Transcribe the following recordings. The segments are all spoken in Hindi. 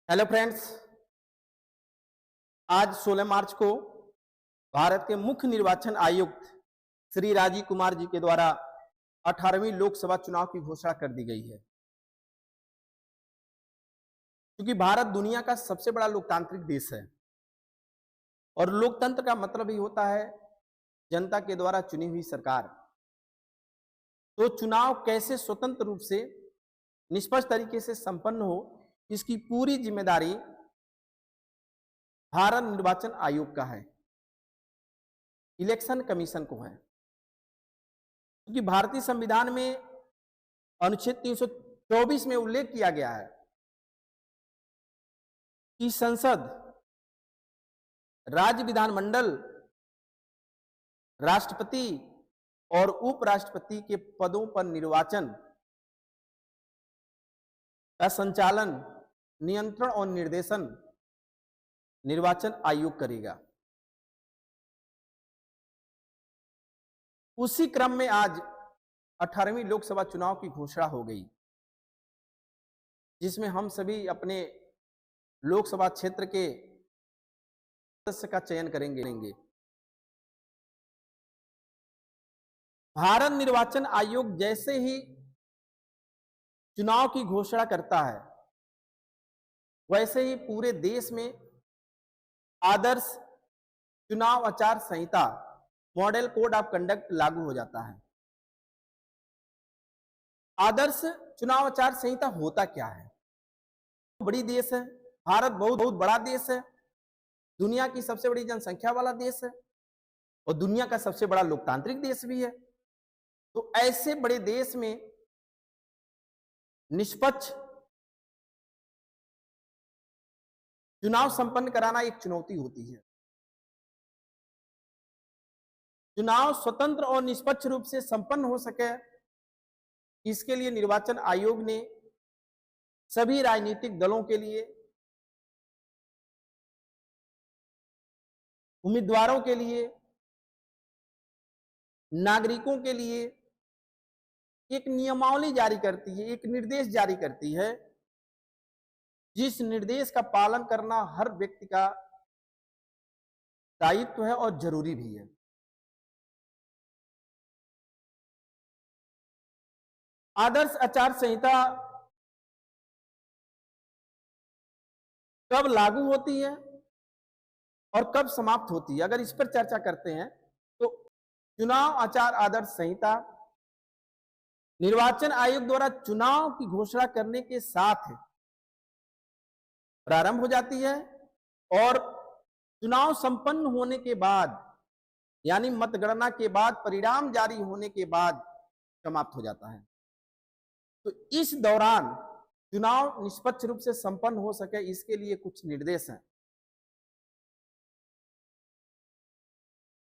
Hello friends. आज 16 मार्च को भारत के मुख्य निर्वाचन आयुक्त श्री राजीव कुमार जी के द्वारा 18वीं लोकसभा चुनाव की घोषणा कर दी गई है। क्योंकि भारत दुनिया का सबसे बड़ा लोकतांत्रिक देश है और लोकतंत्र का मतलब ही होता है जनता के द्वारा चुनी हुई सरकार। तो चुनाव कैसे स्वतंत्र रूप से निष्पक्ष तरीके से संपन्न हो, इसकी पूरी जिम्मेदारी भारत निर्वाचन आयोग का है, इलेक्शन कमीशन को है। क्योंकि भारतीय संविधान में अनुच्छेद 324 में उल्लेख किया गया है कि संसद, राज्य विधानमंडल, राष्ट्रपति और उपराष्ट्रपति के पदों पर निर्वाचन का संचालन, नियंत्रण और निर्देशन निर्वाचन आयोग करेगा। उसी क्रम में आज 18वीं लोकसभा चुनाव की घोषणा हो गई, जिसमें हम सभी अपने लोकसभा क्षेत्र के सदस्य का चयन करेंगे। भारत निर्वाचन आयोग जैसे ही चुनाव की घोषणा करता है, वैसे ही पूरे देश में आदर्श चुनाव आचार संहिता, मॉडल कोड ऑफ कंडक्ट लागू हो जाता है। आदर्श चुनाव आचार संहिता होता क्या है? बड़ी देश है, भारत बहुत बड़ा देश है, दुनिया की सबसे बड़ी जनसंख्या वाला देश है और दुनिया का सबसे बड़ा लोकतांत्रिक देश भी है। तो ऐसे बड़े देश में निष्पक्ष चुनाव संपन्न कराना एक चुनौती होती है। चुनाव स्वतंत्र और निष्पक्ष रूप से संपन्न हो सके, इसके लिए निर्वाचन आयोग ने सभी राजनीतिक दलों के लिए, उम्मीदवारों के लिए, नागरिकों के लिए एक नियमावली जारी करती है, एक निर्देश जारी करती है, जिस निर्देश का पालन करना हर व्यक्ति का दायित्व है और जरूरी भी है। आदर्श आचार संहिता कब लागू होती है और कब समाप्त होती है, अगर इस पर चर्चा करते हैं तो चुनाव आचार आदर्श संहिता निर्वाचन आयोग द्वारा चुनाव की घोषणा करने के साथ प्रारंभ हो जाती है और चुनाव संपन्न होने के बाद, यानी मतगणना के बाद, परिणाम जारी होने के बाद समाप्त हो जाता है। तो इस दौरान चुनाव निष्पक्ष रूप से संपन्न हो सके, इसके लिए कुछ निर्देश हैं।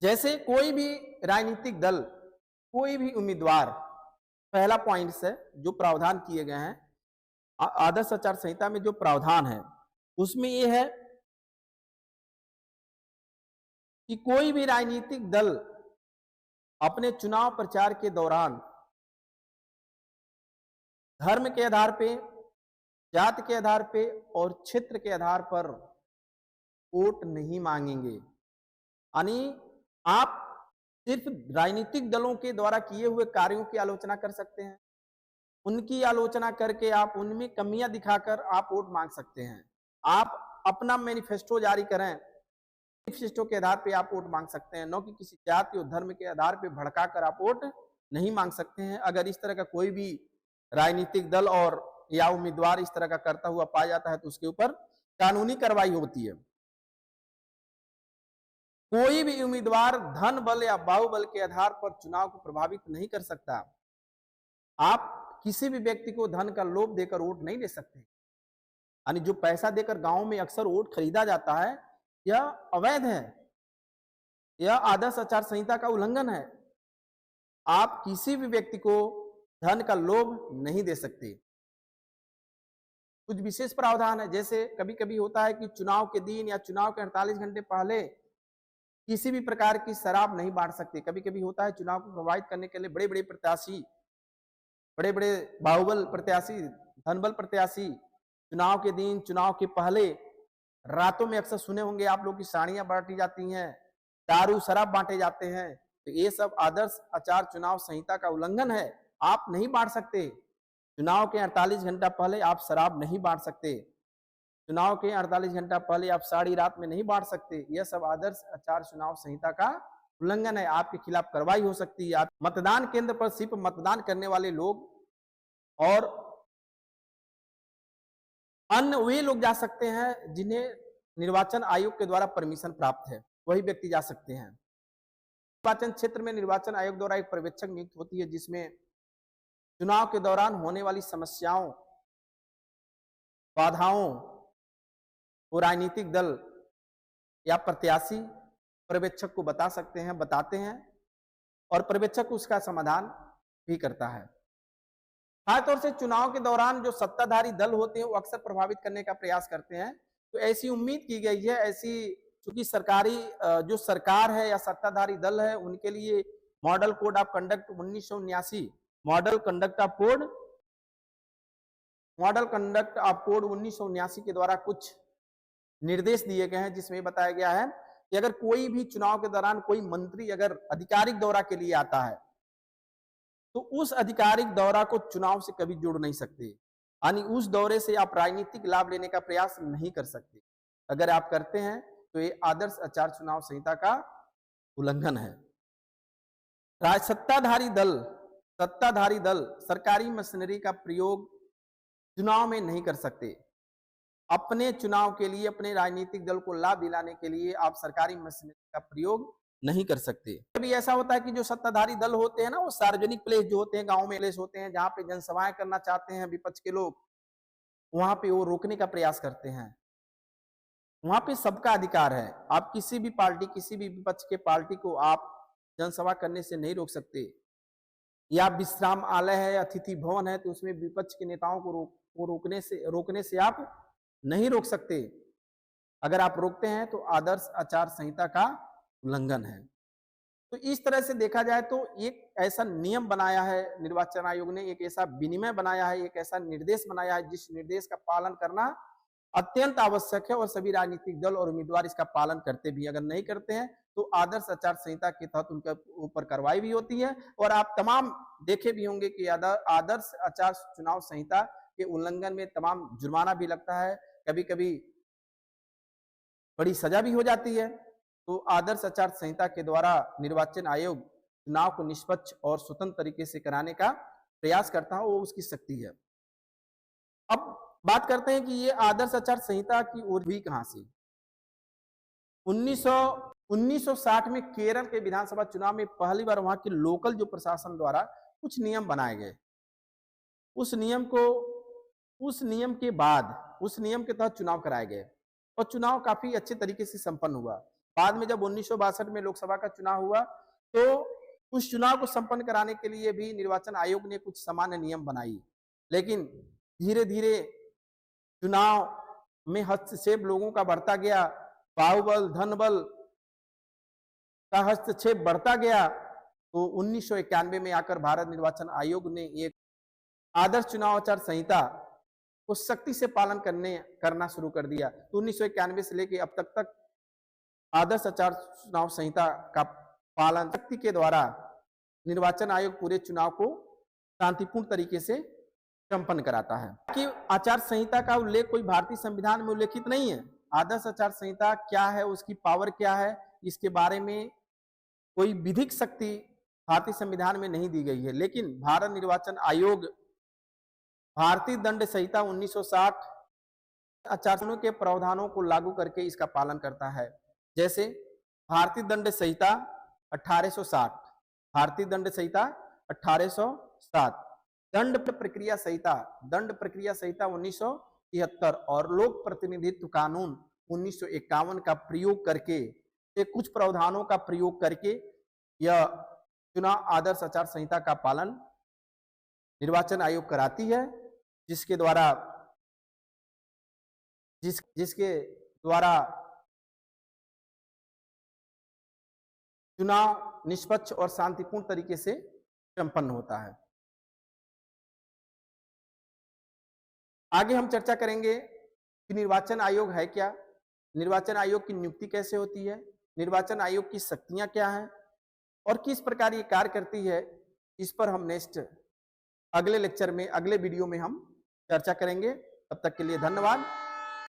जैसे कोई भी राजनीतिक दल, कोई भी उम्मीदवार, पहला पॉइंट है जो प्रावधान किए गए हैं आदर्श आचार संहिता में, जो प्रावधान है उसमें यह है कि कोई भी राजनीतिक दल अपने चुनाव प्रचार के दौरान धर्म के आधार पे, जाति के आधार पे और क्षेत्र के आधार पर वोट नहीं मांगेंगे। यानी आप सिर्फ राजनीतिक दलों के द्वारा किए हुए कार्यों की आलोचना कर सकते हैं, उनकी आलोचना करके आप उनमें कमियां दिखाकर आप वोट मांग सकते हैं। आप अपना मैनिफेस्टो जारी करें, मैनिफेस्टो के आधार पे आप वोट मांग सकते हैं, न कि किसी जाति और धर्म के आधार पे भड़काकर आप वोट नहीं मांग सकते हैं। अगर इस तरह का कोई भी राजनीतिक दल और या उम्मीदवार इस तरह का करता हुआ पाया जाता है तो उसके ऊपर कानूनी कार्रवाई होती है। कोई भी उम्मीदवार धन बल या बाहुबल के आधार पर चुनाव को प्रभावित नहीं कर सकता। आप किसी भी व्यक्ति को धन का लोभ देकर वोट नहीं ले सकते। यानी जो पैसा देकर गांव में अक्सर वोट खरीदा जाता है, यह अवैध है, यह आदर्श आचार संहिता का उल्लंघन है। आप किसी भी व्यक्ति को धन का लोभ नहीं दे सकते। कुछ विशेष प्रावधान है, जैसे कभी कभी होता है कि चुनाव के दिन या चुनाव के 48 घंटे पहले किसी भी प्रकार की शराब नहीं बांट सकते। कभी कभी होता है चुनाव को प्रभावित करने के लिए बड़े बड़े प्रत्याशी, बड़े बड़े बाहुबल प्रत्याशी, धनबल प्रत्याशी चुनाव के दिन, चुनाव के पहले रातों में अक्सर सुने होंगे आप लोग की साड़ियां बांटी जाती हैं, दारू शराब बांटे जाते हैं। तो ये सब आदर्श आचार चुनाव संहिता का उल्लंघन है। आप नहीं बांट सकते। चुनाव के 48 घंटा पहले आप शराब नहीं बांट सकते। चुनाव के 48 घंटा पहले आप साड़ी रात में नहीं बांट सकते। यह सब आदर्श आचार चुनाव संहिता का उल्लंघन है। आपके खिलाफ कार्रवाई हो सकती है। आप मतदान केंद्र पर सिर्फ मतदान करने वाले लोग और अन्य वे लोग जा सकते हैं जिन्हें निर्वाचन आयोग के द्वारा परमिशन प्राप्त है, वही व्यक्ति जा सकते हैं। निर्वाचन क्षेत्र में निर्वाचन आयोग द्वारा एक पर्यवेक्षक नियुक्त होती है, जिसमें चुनाव के दौरान होने वाली समस्याओं, बाधाओं को राजनीतिक दल या प्रत्याशी पर्यवेक्षक को बता सकते हैं, बताते हैं और पर्यवेक्षक उसका समाधान भी करता है। खासतौर से चुनाव के दौरान जो सत्ताधारी दल होते हैं वो अक्सर प्रभावित करने का प्रयास करते हैं। तो ऐसी उम्मीद की गई है, ऐसी चूंकि सरकारी जो सरकार है या सत्ताधारी दल है उनके लिए model code of conduct 1979 model conduct of code 1979 के द्वारा कुछ निर्देश दिए गए हैं, जिसमें बताया गया है कि अगर कोई भी चुनाव के दौरान कोई मंत्री अगर आधिकारिक दौरा के लिए आता है तो उस आधिकारिक दौरा को चुनाव से कभी जोड़ नहीं सकते, यानी उस दौरे से आप राजनीतिक लाभ लेने का प्रयास नहीं कर सकते। अगर आप करते हैं तो ये आदर्श आचार चुनाव संहिता का उल्लंघन है। सत्ताधारी दल सरकारी मशीनरी का प्रयोग चुनाव में नहीं कर सकते। अपने चुनाव के लिए, अपने राजनीतिक दल को लाभ दिलाने के लिए आप सरकारी मशीनरी का प्रयोग नहीं कर सकते। कभी ऐसा होता है कि जो सत्ताधारी दल होते हैं ना, वो सार्वजनिक प्लेस जो होते हैं, गांव में प्लेस होते हैं, जहां पे जनसभाएं करना चाहते हैं विपक्ष के लोग, वहां पे वो रोकने का प्रयास करते हैं। वहां पे सबका अधिकार है। आप किसी भी पार्टी, किसी भी विपक्ष के पार्टी को आप जनसभा करने से नहीं रोक सकते। या विश्राम आलय है, अतिथि भवन है, तो उसमें विपक्ष के नेताओं को रोकने से आप नहीं रोक सकते। अगर आप रोकते हैं तो आदर्श आचार संहिता का उल्लंघन है। तो इस तरह से देखा जाए तो एक ऐसा नियम बनाया है निर्वाचन आयोग ने, एक ऐसा विनिमय बनाया है, एक ऐसा निर्देश बनाया है जिस निर्देश का पालन करना अत्यंत आवश्यक है और सभी राजनीतिक दल और उम्मीदवार इसका पालन करते भी। अगर नहीं करते हैं तो आदर्श आचार संहिता के तहत उनके ऊपर कार्रवाई भी होती है। और आप तमाम देखे भी होंगे कि आदर्श आचार चुनाव संहिता के उल्लंघन में तमाम जुर्माना भी लगता है, कभी कभी बड़ी सजा भी हो जाती है। तो आदर्श आचार संहिता के द्वारा निर्वाचन आयोग चुनाव को निष्पक्ष और स्वतंत्र तरीके से कराने का प्रयास करता है, वो उसकी शक्ति है। अब बात करते हैं कि ये आदर्श आचार संहिता की ओर हुई कहां से। 1960 में केरल के विधानसभा चुनाव में पहली बार वहां के लोकल जो प्रशासन द्वारा कुछ नियम बनाए गए। उस नियम के तहत चुनाव कराए गए और चुनाव काफी अच्छे तरीके से संपन्न हुआ। बाद में जब 1962 में लोकसभा का चुनाव हुआ तो उस चुनाव को संपन्न कराने के लिए भी निर्वाचन आयोग ने कुछ सामान्य नियम बनाई, लेकिन धीरे धीरे चुनाव में हस्तक्षेप लोगों का बढ़ता गया, बाहुबल धनबल का हस्तक्षेप बढ़ता गया। तो 1991 में आकर भारत निर्वाचन आयोग ने एक आदर्श चुनाव आचार संहिता को सख्ती से पालन करना शुरू कर दिया। तो 1991 से लेकर अब तक आदर्श आचार चुनाव संहिता का पालन सख्ती के द्वारा निर्वाचन आयोग पूरे चुनाव को शांतिपूर्ण तरीके से संपन्न कराता है। कि आचार संहिता का उल्लेख कोई भारतीय संविधान में उल्लेखित नहीं है। आदर्श आचार संहिता क्या है, उसकी पावर क्या है, इसके बारे में कोई विधिक शक्ति भारतीय संविधान में नहीं दी गई है। लेकिन भारत निर्वाचन आयोग भारतीय दंड संहिता 1960 आचार के प्रावधानों को लागू करके इसका पालन करता है। जैसे भारतीय दंड संहिता 1860, भारतीय दंड संहिता 1860, दंड प्रक्रिया संहिता 1973 और लोक प्रतिनिधित्व कानून 1951 का प्रयोग करके, कुछ प्रावधानों का प्रयोग करके यह चुनाव आदर्श आचार संहिता का पालन निर्वाचन आयोग कराती है, जिसके द्वारा चुनाव निष्पक्ष और शांतिपूर्ण तरीके से संपन्न होता है। आगे हम चर्चा करेंगे कि निर्वाचन आयोग है क्या, निर्वाचन आयोग की नियुक्ति कैसे होती है, निर्वाचन आयोग की शक्तियां क्या हैं और किस प्रकार ये कार्य करती है, इस पर हम नेक्स्ट अगले लेक्चर में, अगले वीडियो में हम चर्चा करेंगे। तब तक के लिए धन्यवाद।